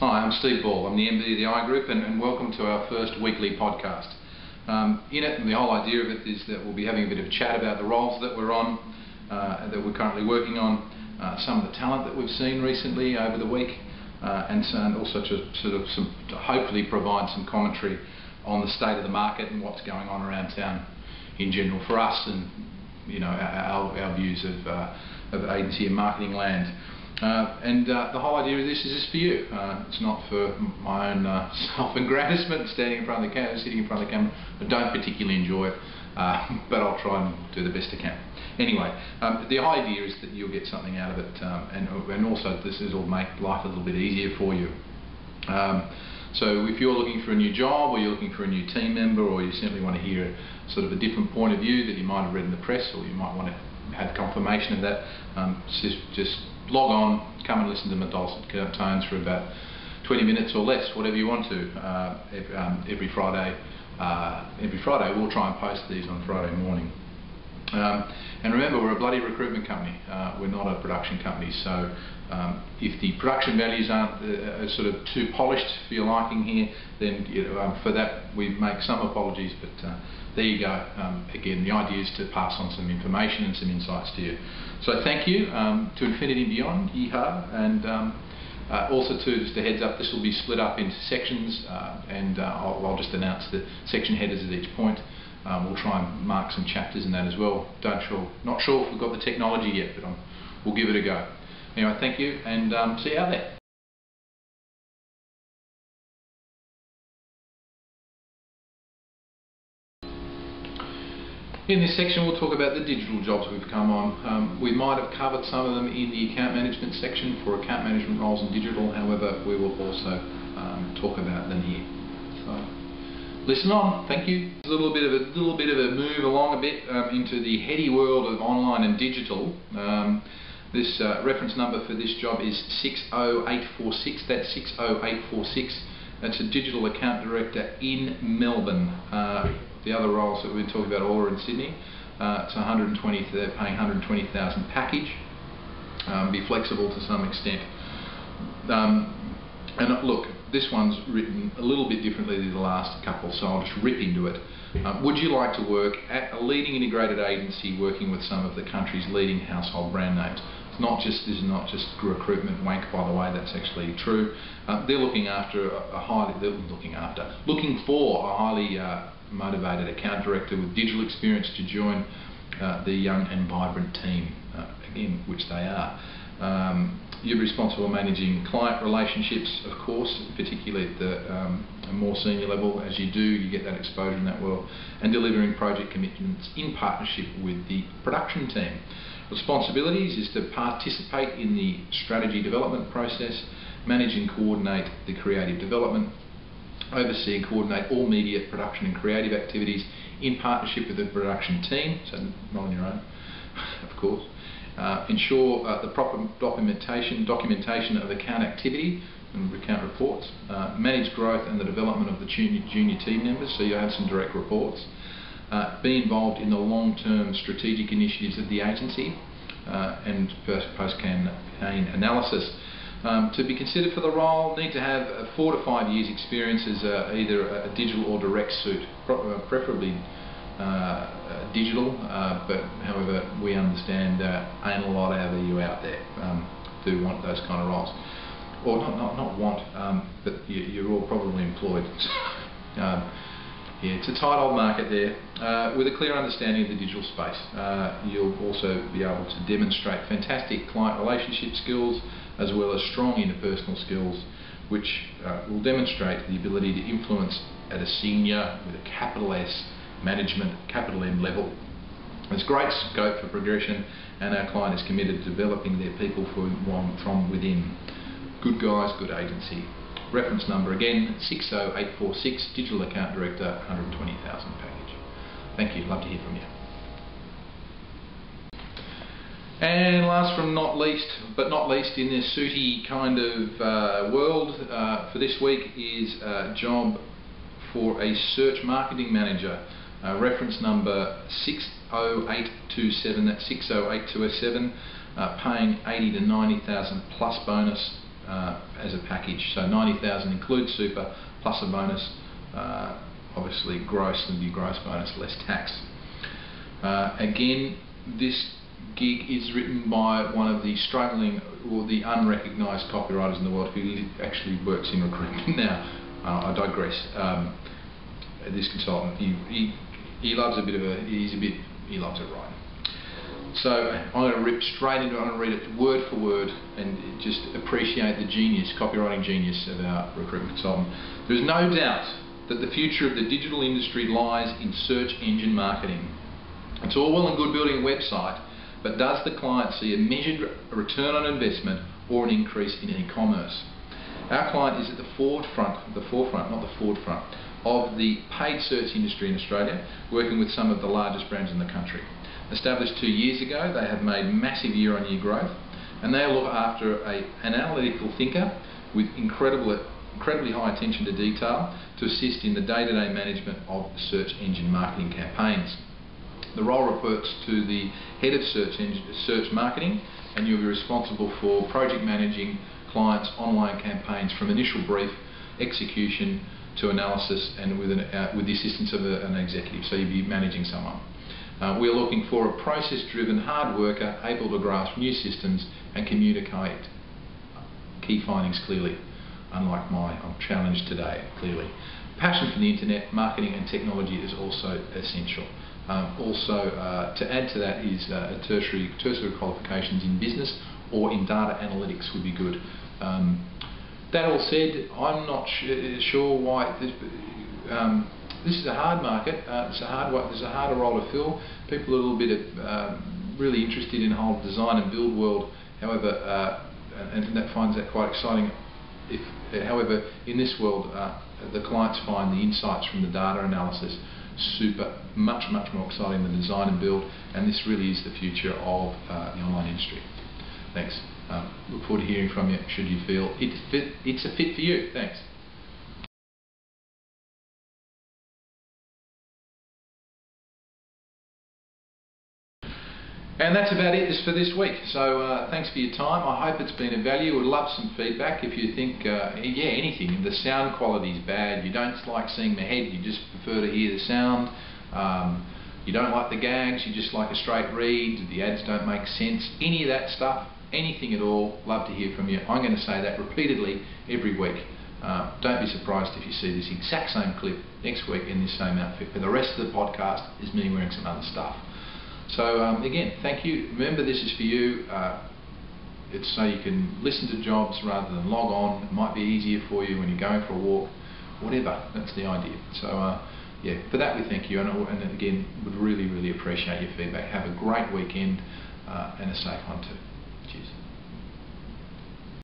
Hi, I'm Steve Ball. I'm the MD of the I Group, and welcome to our first weekly podcast. In it, and the whole idea of it is that we'll be having a bit of a chat about the roles that we're on, that we're currently working on, some of the talent that we've seen recently over the week, and also to hopefully provide some commentary on the state of the market and what's going on around town in general for us, and our views of agency and marketing land. The whole idea of this is just for you. It's not for my own self-aggrandisement, standing in front of the camera, sitting in front of the camera. I don't particularly enjoy it, but I'll try and do the best I can. Anyway, the idea is that you'll get something out of it, and also this will make life a little bit easier for you. So if you're looking for a new job, or you're looking for a new team member, or you simply want to hear sort of a different point of view that you might have read in the press, or you might want to have confirmation of that, just log on, come and listen to my dulcet tones for about 20 minutes or less, whatever you want to, every Friday. Every Friday we'll try and post these on Friday morning. And remember, we're a bloody recruitment company. We're not a production company, so if the production values aren't sort of too polished for your liking here, then for that we make some apologies, but there you go. Again, the idea is to pass on some information and some insights to you. So thank you, to infinity and beyond, yeehaw, and also too, just a heads up, this will be split up into sections, and I'll just announce the section headers at each point. We'll try and mark some chapters in that as well. Not sure if we've got the technology yet, but we'll give it a go. Anyway, thank you, and see you out there. In this section we'll talk about the digital jobs we've come on. We might have covered some of them in the account management section for account management roles in digital, however we will also talk about them here. So listen on, thank you. A little bit of a move along a bit into the heady world of online and digital. This reference number for this job is 60846. That's 60846. That's a digital account director in Melbourne. The other roles that we've been talking about all are in Sydney. It's 120. They're paying 120,000 package. Be flexible to some extent. And look, this one's written a little bit differently than the last couple, so I'll just rip into it. Would you like to work at a leading integrated agency working with some of the country's leading household brand names? This is not just recruitment wank, by the way. That's actually true. They're looking for a highly motivated account director with digital experience to join the young and vibrant team, again, which they are. You're responsible for managing client relationships, of course, particularly at the more senior level. As you do, you get that exposure in that world, and delivering project commitments in partnership with the production team. Responsibilities is to participate in the strategy development process, manage and coordinate the creative development, oversee and coordinate all media production and creative activities in partnership with the production team, so not on your own, of course. Ensure the proper documentation of account activity and account reports. Manage growth and the development of the junior team members, so you have some direct reports. Be involved in the long-term strategic initiatives of the agency, and post-campaign analysis. To be considered for the role, need to have 4 to 5 years experience as either a digital or direct suit, preferably digital, but however we understand ain't a lot of you out there do want those kind of roles, or not want, but you're all probably employed. Yeah, it's a tight old market there. With a clear understanding of the digital space, you'll also be able to demonstrate fantastic client relationship skills as well as strong interpersonal skills, which will demonstrate the ability to influence at a senior with a capital S management, capital M level. There's great scope for progression, and our client is committed to developing their people from within. Good guys, good agency. Reference number again, 60846, Digital Account Director, 120,000 package. Thank you, love to hear from you. And last but not least in this sooty kind of world for this week is a job for a search marketing manager. Reference number 60827, that's 60827, paying 80 to 90,000 plus bonus. as a package. So 90,000 includes super plus a bonus, obviously gross, and your gross bonus less tax. Again, this gig is written by one of the struggling or the unrecognised copywriters in the world who actually works in recruitment now. I digress. This consultant, he loves he loves it writing. So I'm going to rip straight into it. I'm going to read it word for word and just appreciate the genius, copywriting genius of our recruitment consultant. There is no doubt that the future of the digital industry lies in search engine marketing. It's all well and good building a website, but does the client see a measured return on investment or an increase in e-commerce? Our client is at the forefront, not the forefront, of the paid search industry in Australia, working with some of the largest brands in the country. Established 2 years ago, they have made massive year-on-year growth, and they look after an analytical thinker with incredibly high attention to detail to assist in the day-to-day management of search engine marketing campaigns. The role reports to the head of search marketing, and you'll be responsible for project managing clients' online campaigns from initial brief, execution to analysis, and with the assistance of an executive. So you'll be managing someone. We're looking for a process-driven hard worker able to grasp new systems and communicate key findings clearly. Unlike I'm challenged today, clearly. Passion for the internet, marketing and technology is also essential. To add to that is tertiary qualifications in business or in data analytics would be good. That all said, I'm not sure why this is a hard market. There's a harder role to fill. People are a little bit really interested in the whole design and build world. However, and that finds that quite exciting. However, in this world, the clients find the insights from the data analysis much more exciting than design and build, and this really is the future of the online industry. Thanks. Look forward to hearing from you should you feel it's a fit for you. Thanks. And that's about it for this week. So thanks for your time. I hope it's been of value. Would love some feedback. If you think, anything. If the sound quality is bad, you don't like seeing my head, you just prefer to hear the sound. You don't like the gags, you just like a straight read. The ads don't make sense. Any of that stuff, anything at all, love to hear from you. I'm going to say that repeatedly every week. Don't be surprised if you see this exact same clip next week in this same outfit. But the rest of the podcast is me wearing some other stuff. So again, thank you. Remember, this is for you. It's so you can listen to jobs rather than log on. It might be easier for you when you're going for a walk, whatever. That's the idea. So yeah, for that we thank you, and again, would really appreciate your feedback. Have a great weekend and a safe one too. Cheers.